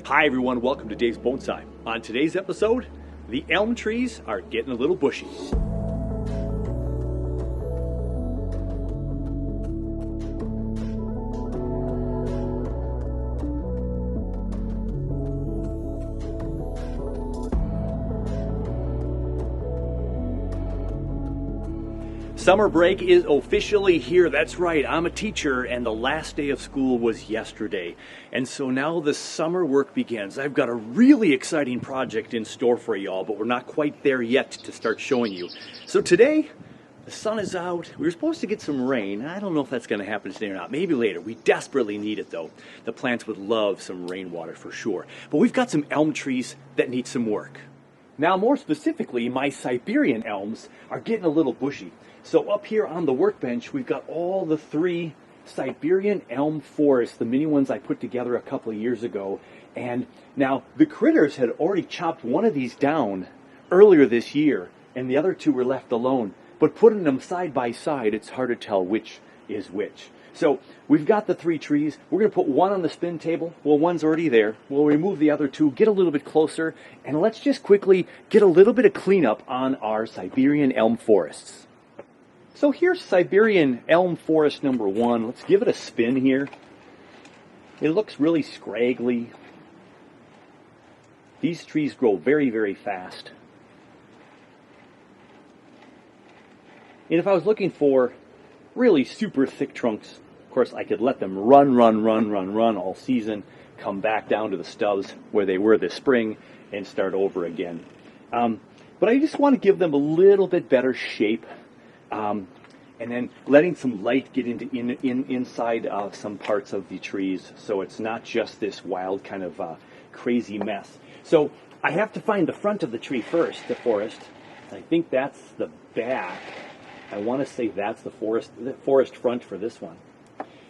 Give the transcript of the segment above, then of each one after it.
Hi everyone, welcome to Dave's Bonsai. On today's episode, the elm trees are getting a little bushy. Summer break is officially here. That's right, I'm a teacher and the last day of school was yesterday. And so now the summer work begins. I've got a really exciting project in store for y'all, but we're not quite there yet to start showing you. So today, the sun is out. We were supposed to get some rain. I don't know if that's going to happen today or not. Maybe later. We desperately need it though. The plants would love some rainwater for sure. But we've got some elm trees that need some work. Now more specifically, my Siberian elms are getting a little bushy. So up here on the workbench, we've got all the 3 Siberian elm forests, the mini ones I put together a couple of years ago. And now the critters had already chopped one of these down earlier this year, and the other 2 were left alone. But putting them side by side, it's hard to tell which is which. So we've got the 3 trees. We're going to put one on the spin table. Well, one's already there. We'll remove the other 2, get a little bit closer, and let's just quickly get a little bit of cleanup on our Siberian elm forests. So here's Siberian elm forest number 1. Let's give it a spin here. It looks really scraggly. These trees grow very, very fast. And if I was looking for really super thick trunks, of course I could let them run all season, come back down to the stubs where they were this spring, and start over again. But I just want to give them a little bit better shape. And then letting some light get into inside some parts of the trees, so it's not just this wild kind of crazy mess. So I have to find the front of the tree first, the forest. I think that's the back. I want to say that's the forest front for this one.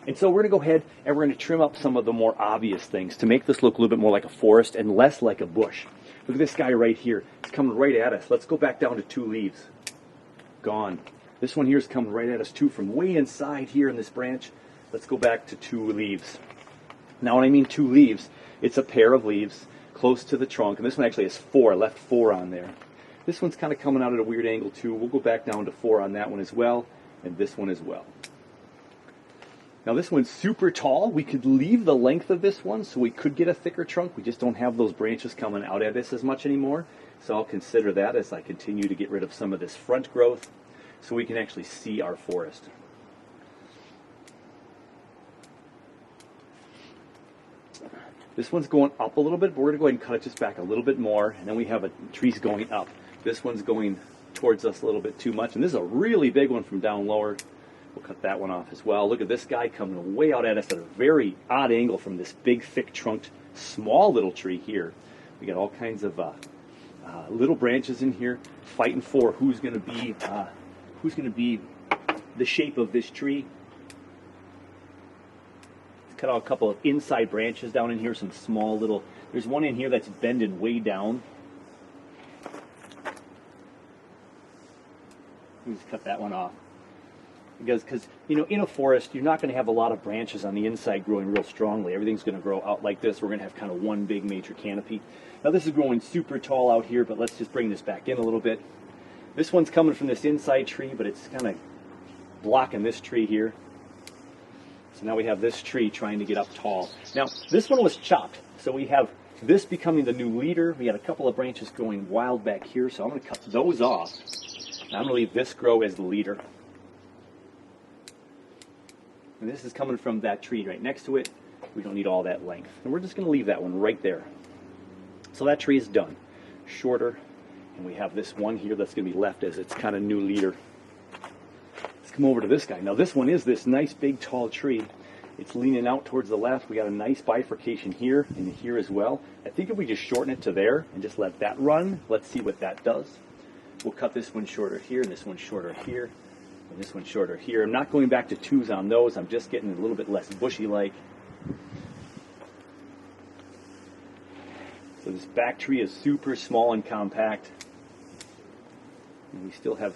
And so we're going to go ahead and we're going to trim up some of the more obvious things to make this look a little bit more like a forest and less like a bush. Look at this guy right here. It's coming right at us. Let's go back down to 2 leaves. Gone. This one here is coming right at us too from way inside here in this branch. Let's go back to 2 leaves. Now when I mean 2 leaves, it's a pair of leaves close to the trunk. And this one actually has 4. I left 4 on there. This one's kind of coming out at a weird angle too. We'll go back down to 4 on that one as well. And this one as well. Now this one's super tall. We could leave the length of this one so we could get a thicker trunk. We just don't have those branches coming out at us as much anymore. So I'll consider that as I continue to get rid of some of this front growth, so we can actually see our forest. This one's going up a little bit, but we're going to go ahead and cut it just back a little bit more, and then we have trees going up. This one's going towards us a little bit too much, and this is a really big one from down lower. We'll cut that one off as well. Look at this guy coming way out at us at a very odd angle from this big, thick-trunked, small little tree here. We got all kinds of little branches in here fighting for who's going to be the shape of this tree. Let's cut out a couple of inside branches down in here, some small little, there's one in here that's bending way down. Let me just cut that one off. Because you know, in a forest, you're not going to have a lot of branches on the inside growing real strongly. Everything's going to grow out like this. We're going to have kind of one big major canopy. Now this is growing super tall out here, but let's just bring this back in a little bit. This one's coming from this inside tree, but it's kind of blocking this tree here. So now we have this tree trying to get up tall. Now, this one was chopped, so we have this becoming the new leader. We got a couple of branches going wild back here, so I'm going to cut those off. And I'm going to leave this grow as the leader. And this is coming from that tree right next to it. We don't need all that length. And we're just going to leave that one right there. So that tree is done. Shorter. And we have this one here that's going to be left as its kind of new leader. Let's come over to this guy. Now this one is this nice big tall tree. It's leaning out towards the left. We got a nice bifurcation here and here as well. I think if we just shorten it to there and just let that run, let's see what that does. We'll cut this one shorter here and this one shorter here and this one shorter here. I'm not going back to 2s on those. I'm just getting a little bit less bushy-like. So this back tree is super small and compact. And we still have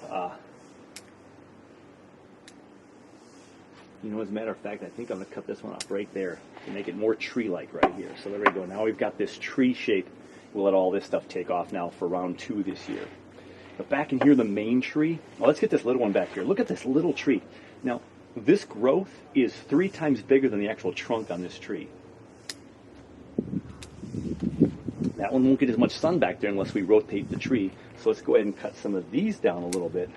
You know, as a matter of fact, I think I'm going to cut this one off right there to make it more tree-like right here. So there we go. Now we've got this tree shape. We'll let all this stuff take off now for round 2 this year. But back in here, the main tree. Well, let's get this little one back here. Look at this little tree. Now, this growth is 3 times bigger than the actual trunk on this tree. That one won't get as much sun back there unless we rotate the tree. So let's go ahead and cut some of these down a little bit.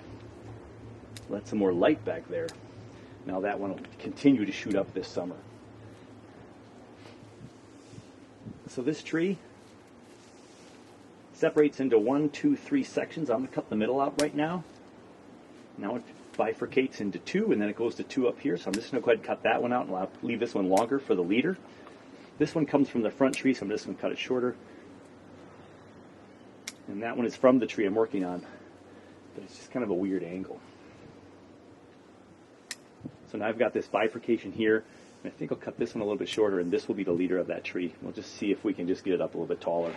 Let some more light back there. Now that one will continue to shoot up this summer. So this tree separates into 1, 2, 3 sections. I'm going to cut the middle out right now. Now it bifurcates into 2, and then it goes to 2 up here. So I'm just going to go ahead and cut that one out, and I'll leave this one longer for the leader. This one comes from the front tree, so I'm just going to cut it shorter. And that one is from the tree I'm working on, but it's just kind of a weird angle. So now I've got this bifurcation here, and I think I'll cut this one a little bit shorter, and this will be the leader of that tree. We'll just see if we can just get it up a little bit taller.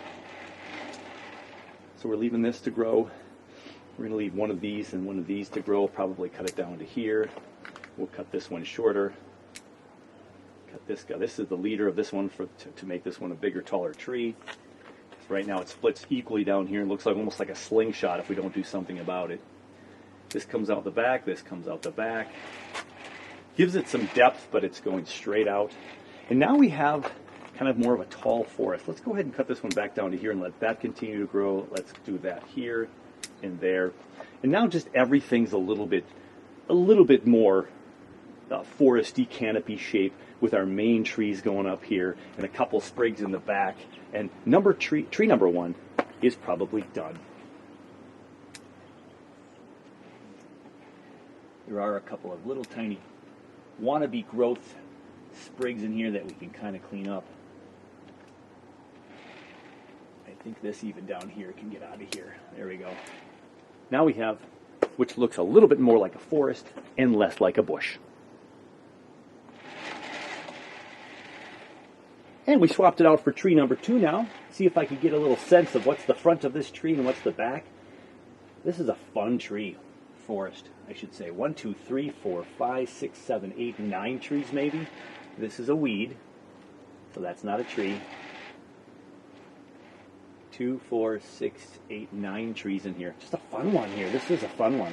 So we're leaving this to grow. We're going to leave one of these and one of these to grow, probably cut it down to here. We'll cut this one shorter. Cut this guy. This is the leader of this one to make this one a bigger, taller tree. So right now it splits equally down here and looks like almost like a slingshot if we don't do something about it. This comes out the back, this comes out the back. Gives it some depth, but it's going straight out. And now we have kind of more of a tall forest. Let's go ahead and cut this one back down to here and let that continue to grow. Let's do that here and there. And now just everything's a little bit more foresty canopy shape with our main trees going up here and a couple sprigs in the back. And tree number 1 is probably done. There are a couple of little tiny wannabe growth sprigs in here that we can kind of clean up. I think this even down here can get out of here. There we go. Now we have, which looks a little bit more like a forest and less like a bush. And we swapped it out for tree number 2 now. See if I can get a little sense of what's the front of this tree and what's the back. This is a fun tree. Forest, I should say. 1, 2, 3, 4, 5, 6, 7, 8, 9 trees maybe. This is a weed, so that's not a tree. 2, 4, 6, 8, 9 trees in here. Just a fun one here. This is a fun one.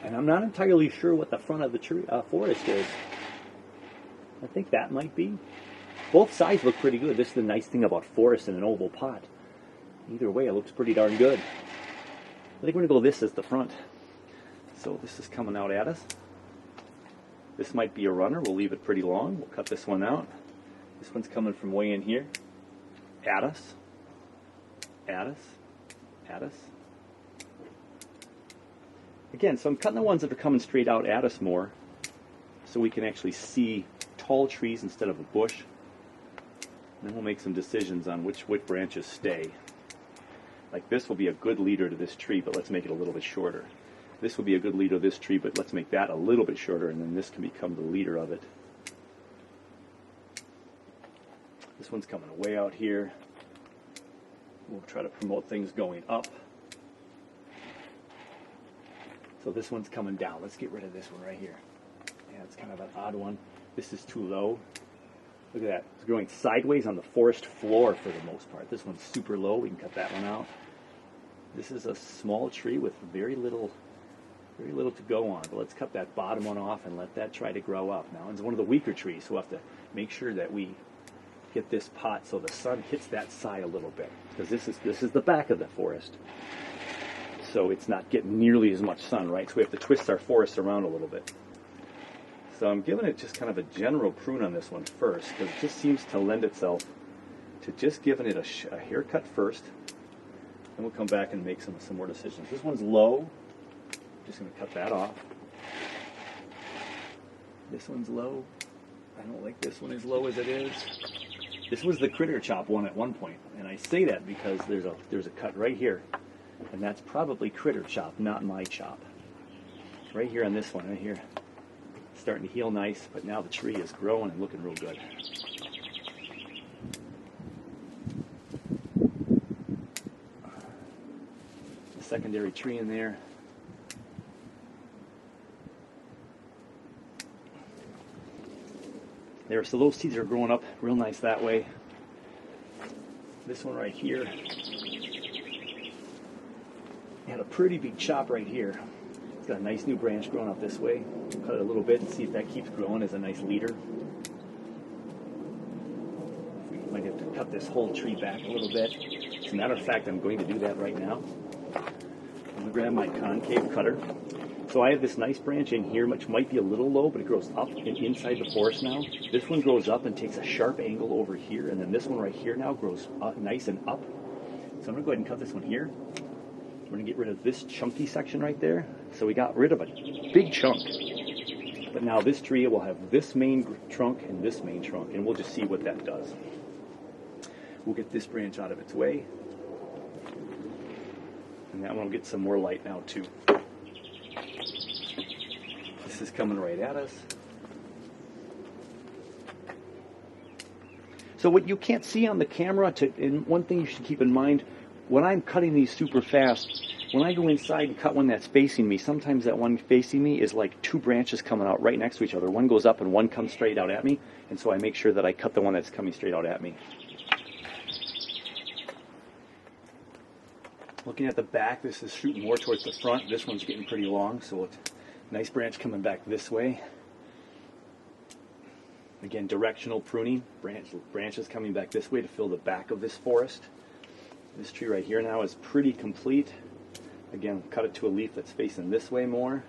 And I'm not entirely sure what the front of the tree forest is. I think that might be. Both sides look pretty good. This is the nice thing about forest in an oval pot. Either way, it looks pretty darn good. I think we're going to go this as the front. So this is coming out at us. This might be a runner. We'll leave it pretty long. We'll cut this one out. This one's coming from way in here. At us. At us. At us. Again, so I'm cutting the ones that are coming straight out at us more so we can actually see tall trees instead of a bush. And then we'll make some decisions on which branches stay. Like this will be a good leader to this tree, but let's make it a little bit shorter. This will be a good leader to this tree, but let's make that a little bit shorter, and then this can become the leader of it. This one's coming way out here. We'll try to promote things going up. So this one's coming down. Let's get rid of this one right here. Yeah, it's kind of an odd one. This is too low. Look at that. It's growing sideways on the forest floor for the most part. This one's super low. We can cut that one out. This is a small tree with very little to go on. But let's cut that bottom one off and let that try to grow up. Now it's one of the weaker trees, so we'll have to make sure that we get this pot so the sun hits that side a little bit, because this is the back of the forest. So it's not getting nearly as much sun, right? So we have to twist our forest around a little bit. So I'm giving it just kind of a general prune on this one first, because it just seems to lend itself to just giving it a haircut first. Then we'll come back and make some more decisions. This one's low. Just going to cut that off. This one's low. I don't like this one as low as it is. This was the critter chop one at one point, and I say that because there's a cut right here, and that's probably critter chop, not my chop. Right here on this one, right here. Starting to heal nice, but now the tree is growing and looking real good. The secondary tree in there. there. So those seeds are growing up real nice that way. This one right here had a pretty big chop right here. It's got a nice new branch growing up this way. Cut it a little bit and see if that keeps growing as a nice leader. We might have to cut this whole tree back a little bit. As a matter of fact, I'm going to do that right now. I'm going to grab my concave cutter. So I have this nice branch in here, which might be a little low, but it grows up and inside the forest now. This one grows up and takes a sharp angle over here, and then this one right here now grows up, nice and up. So I'm going to go ahead and cut this one here. We're going to get rid of this chunky section right there. So we got rid of a big chunk. But now this tree will have this main trunk and this main trunk, and we'll just see what that does. We'll get this branch out of its way. And that one will get some more light now too. This is coming right at us. So what you can't see on the camera, and one thing you should keep in mind, when I'm cutting these super fast, when I go inside and cut one that's facing me, sometimes that one facing me is like two branches coming out right next to each other. One goes up and one comes straight out at me, and so I make sure that I cut the one that's coming straight out at me. Looking at the back, this is shooting more towards the front. This one's getting pretty long, so it's a nice branch coming back this way. Again, directional pruning. Branches coming back this way to fill the back of this forest. This tree right here now is pretty complete. Again, cut it to a leaf that's facing this way more.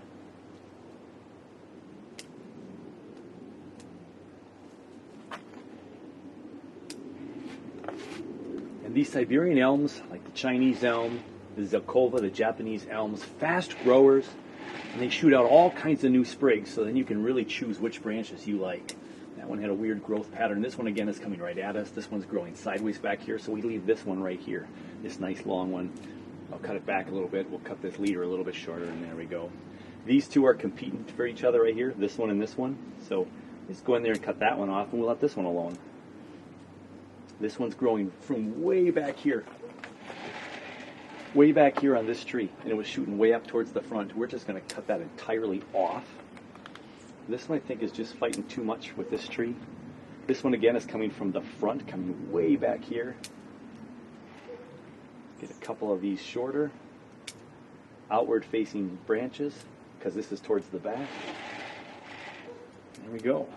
And these Siberian elms, like the Chinese elm, the Zelkova, the Japanese elms, fast growers, and they shoot out all kinds of new sprigs, so then you can really choose which branches you like. That one had a weird growth pattern. This one again is coming right at us. This one's growing sideways back here, so we leave this one right here, this nice long one. I'll cut it back a little bit. We'll cut this leader a little bit shorter, and there we go. These two are competing for each other right here, this one and this one. So let's go in there and cut that one off, and we'll let this one alone. This one's growing from way back here on this tree, and it was shooting way up towards the front. We're just going to cut that entirely off. This one I think is just fighting too much with this tree. This one again is coming from the front, coming way back here. Get a couple of these shorter, outward facing branches, because this is towards the back. There we go.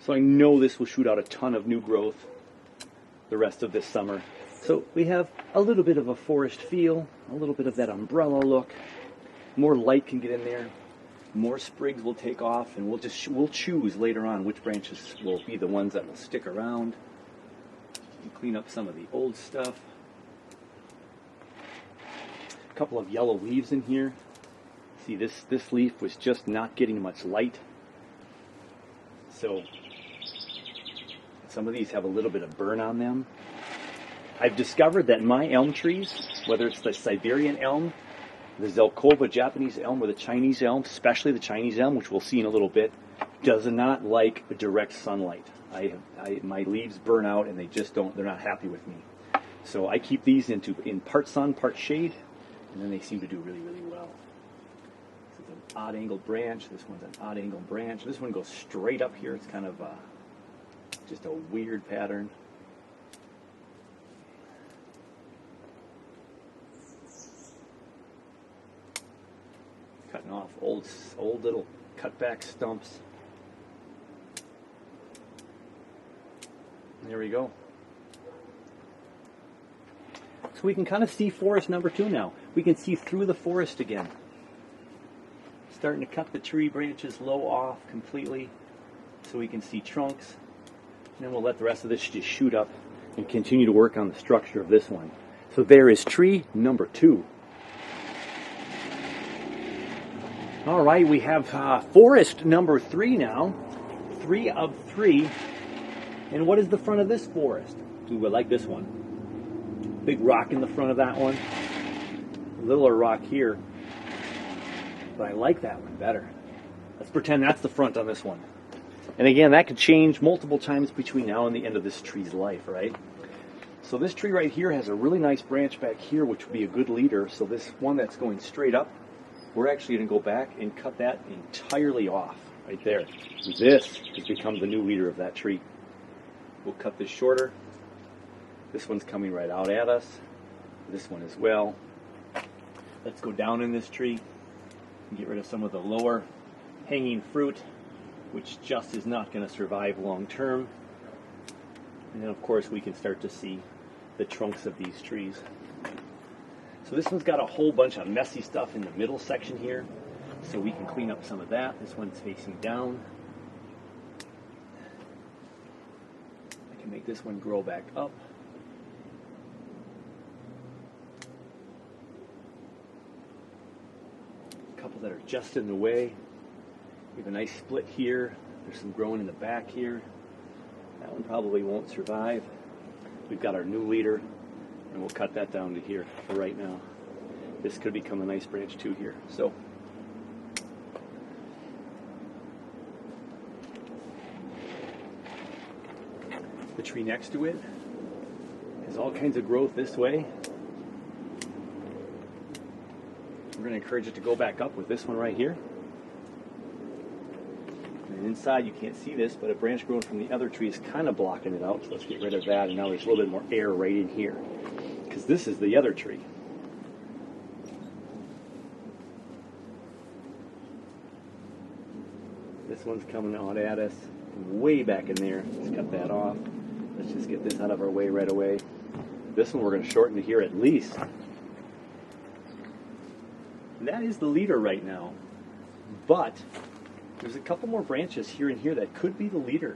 So I know this will shoot out a ton of new growth the rest of this summer. So we have a little bit of a forest feel, a little bit of that umbrella look. More light can get in there. More sprigs will take off, and we'll choose later on which branches will be the ones that will stick around. And clean up some of the old stuff. A couple of yellow leaves in here. See, this leaf was just not getting much light. So some of these have a little bit of burn on them. I've discovered that my elm trees, whether it's the Siberian elm, the Zelkova Japanese elm, or the Chinese elm, especially the Chinese elm, which we'll see in a little bit, does not like direct sunlight. My leaves burn out, and they're not happy with me. So I keep these in part sun, part shade, and then they seem to do really, really well. This is an odd angle branch. This one's an odd angle branch. This one goes straight up here. It's kind of just a weird pattern. Cutting off old little cutback stumps. There we go. So we can kind of see forest number 2 now. We can see through the forest again. Starting to cut the tree branches low off completely so we can see trunks. And then we'll let the rest of this just shoot up and continue to work on the structure of this one. So there is tree number 2. All right, we have forest number 3 now. 3 of 3. And what is the front of this forest? Ooh, I like this one. Big rock in the front of that one. Littler rock here. But I like that one better. Let's pretend that's the front on this one. And again, that could change multiple times between now and the end of this tree's life, right? So this tree right here has a really nice branch back here, which would be a good leader. So this one that's going straight up, we're actually going to go back and cut that entirely off right there. This has become the new leader of that tree. We'll cut this shorter. This one's coming right out at us. This one as well. Let's go down in this tree and get rid of some of the lower hanging fruit, which just is not going to survive long term. And then of course we can start to see the trunks of these trees. So this one's got a whole bunch of messy stuff in the middle section here, so we can clean up some of that. This one's facing down. I can make this one grow back up. A couple that are just in the way. We have a nice split here. There's some growing in the back here. That one probably won't survive. We've got our new leader, and we'll cut that down to here for right now. This could become a nice branch too here. So the tree next to it has all kinds of growth this way. We're going to encourage it to go back up with this one right here. And inside you can't see this, but a branch growing from the other tree is kind of blocking it out. So let's get rid of that, and now there's a little bit more air right in here, because this is the other tree. This one's coming out at us way back in there. Let's cut that off. Let's just get this out of our way right away. This one we're going to shorten to here at least. And that is the leader right now. But there's a couple more branches here and here that could be the leader.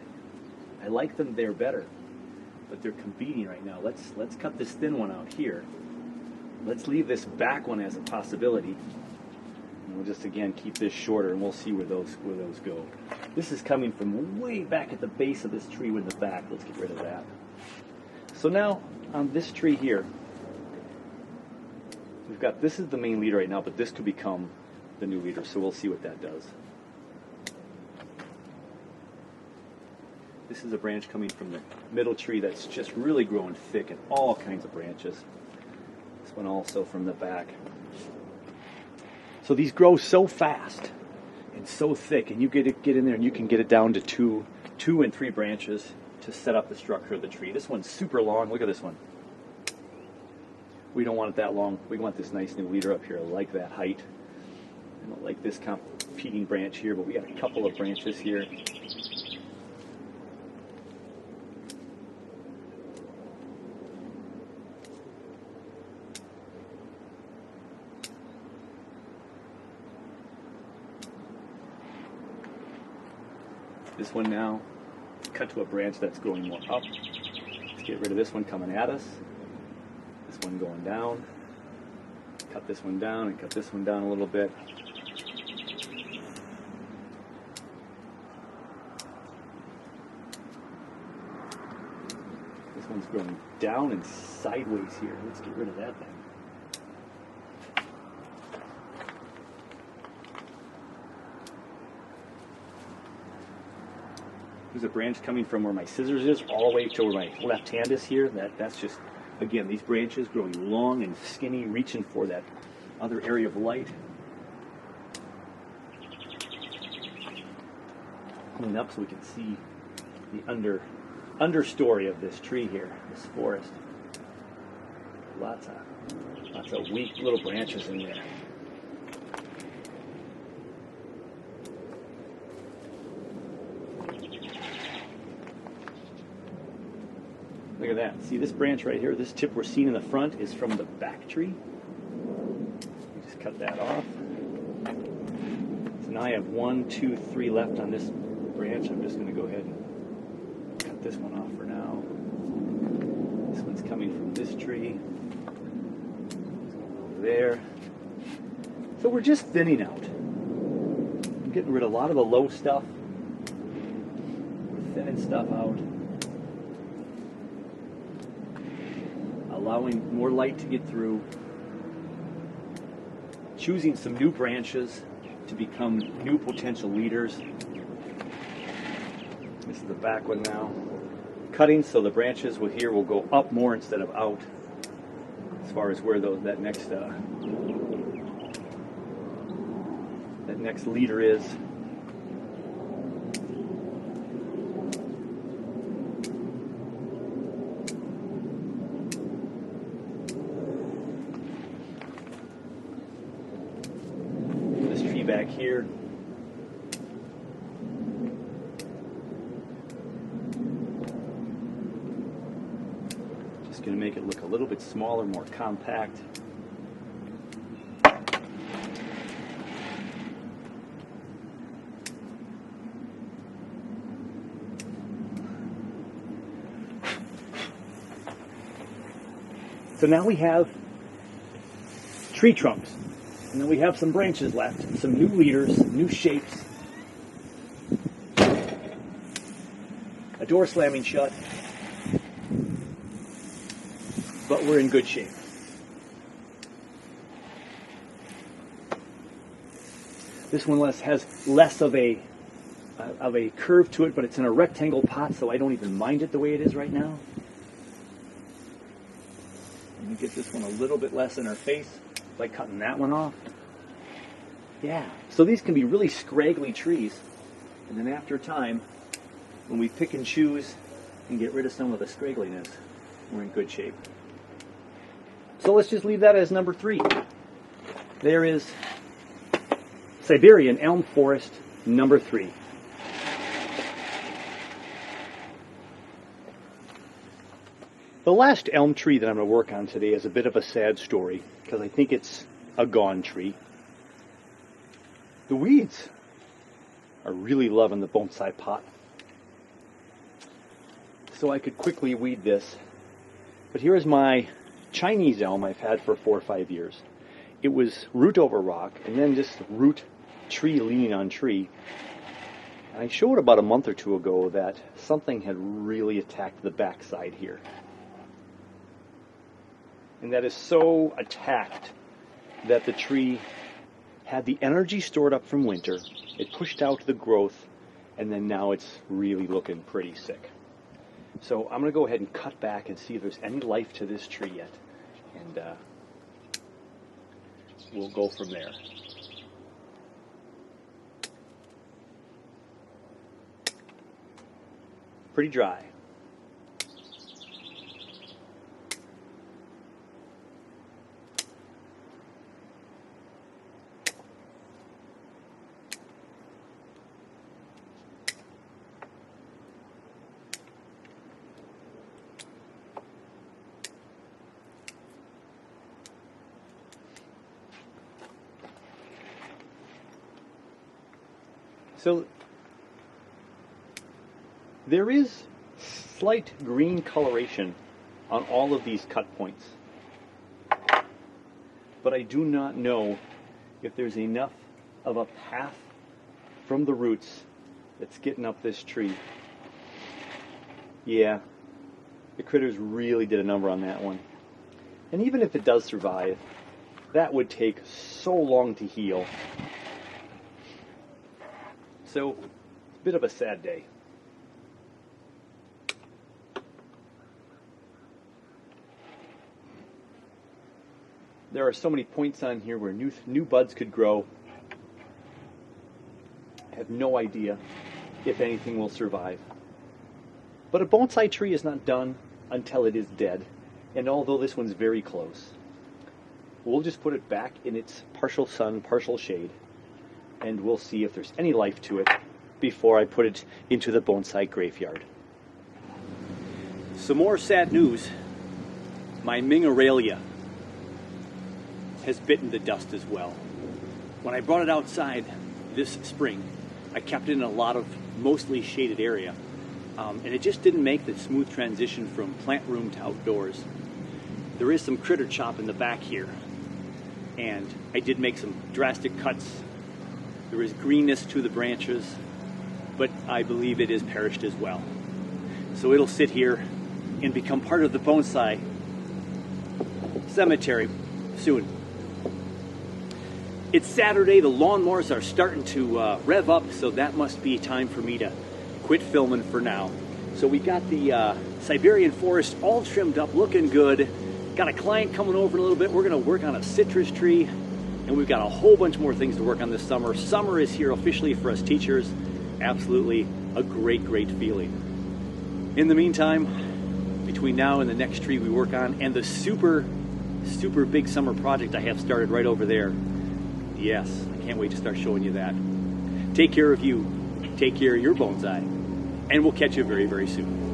I like them there better, but they're competing right now. Let's cut this thin one out here. Let's leave this back one as a possibility. And we'll just again keep this shorter, and we'll see where those go. This is coming from way back at the base of this tree in the back. Let's get rid of that. So now on this tree here, we've got, this is the main leader right now, but this could become the new leader. So we'll see what that does. This is a branch coming from the middle tree that's just really growing thick, and all kinds of branches. This one also from the back. So these grow so fast and so thick, and you get in there and you can get it down to two and three branches to set up the structure of the tree. This one's super long. Look at this one. We don't want it that long. We want this nice new leader up here. I like that height. I don't like this competing branch here, but we got a couple of branches here. This one now, cut to a branch that's growing more up. Let's get rid of this one coming at us. This one going down. Cut this one down and cut this one down a little bit. This one's growing down and sideways here. Let's get rid of that thing. There's a branch coming from where my scissors is all the way to where my left hand is here. That's just, again, these branches growing long and skinny, reaching for that other area of light. Clean up so we can see the understory of this tree here, this forest. Lots of weak little branches in there. Look at that. See this branch right here? This tip we're seeing in the front is from the back tree. Just cut that off. So now I have 1, 2, 3 left on this branch. I'm just going to go ahead and cut this one off for now. This one's coming from this tree. Over there. So we're just thinning out. I'm getting rid of a lot of the low stuff. We're thinning stuff out. Allowing more light to get through, choosing some new branches to become new potential leaders. This is the back one now. cutting, so the branches here will go up more instead of out, as far as where that next leader is. This tree back here. Just going to make it look a little bit smaller, more compact. So now we have tree trunks, and then we have some branches left, some new leaders, new shapes, a door slamming shut, but we're in good shape. This one has less of a curve to it, but it's in a rectangle pot, so I don't even mind it the way it is right now. Let me get this one a little bit less in our face by cutting that one off. Yeah, so these can be really scraggly trees, and then after time, when we pick and choose and get rid of some of the scraggliness, we're in good shape. So let's just leave that as number 3. There is Siberian Elm Forest, number 3. The last elm tree that I'm going to work on today is a bit of a sad story, because I think it's a gone tree. The weeds are really loving the bonsai pot. So I could quickly weed this. But here is my Chinese elm I've had for 4 or 5 years. It was root over rock, and then just root tree leaning on tree. And I showed about a month or two ago that something had really attacked the backside here. And that is so attacked that the tree had the energy stored up from winter. It pushed out the growth, and then now it's really looking pretty sick. So I'm going to go ahead and cut back and see if there's any life to this tree yet. And we'll go from there. Pretty dry. So there is slight green coloration on all of these cut points, but I do not know if there's enough of a path from the roots that's getting up this tree. Yeah, the critters really did a number on that one. And even if it does survive, that would take so long to heal. So, it's a bit of a sad day. There are so many points on here where new buds could grow. I have no idea if anything will survive. But a bonsai tree is not done until it is dead, and although this one's very close, we'll just put it back in its partial sun, partial shade, and we'll see if there's any life to it before I put it into the bonsai graveyard. Some more sad news. My Ming Aurelia has bitten the dust as well. When I brought it outside this spring, I kept it in a lot of mostly shaded area, and it just didn't make the smooth transition from plant room to outdoors. There is some critter chop in the back here, and I did make some drastic cuts. There is greenness to the branches, but I believe it is perished as well. So it'll sit here and become part of the bonsai cemetery soon. It's Saturday, the lawnmowers are starting to rev up, so that must be time for me to quit filming for now. So we've got the Siberian forest all trimmed up, looking good. Got a client coming over in a little bit. We're going to work on a citrus tree, and we've got a whole bunch more things to work on this summer. Summer is here officially for us teachers. Absolutely a great, great feeling. In the meantime, between now and the next tree we work on, and the super, super big summer project I have started right over there, yes, I can't wait to start showing you that. Take care of you. Take care of your bonsai. And we'll catch you very, very soon.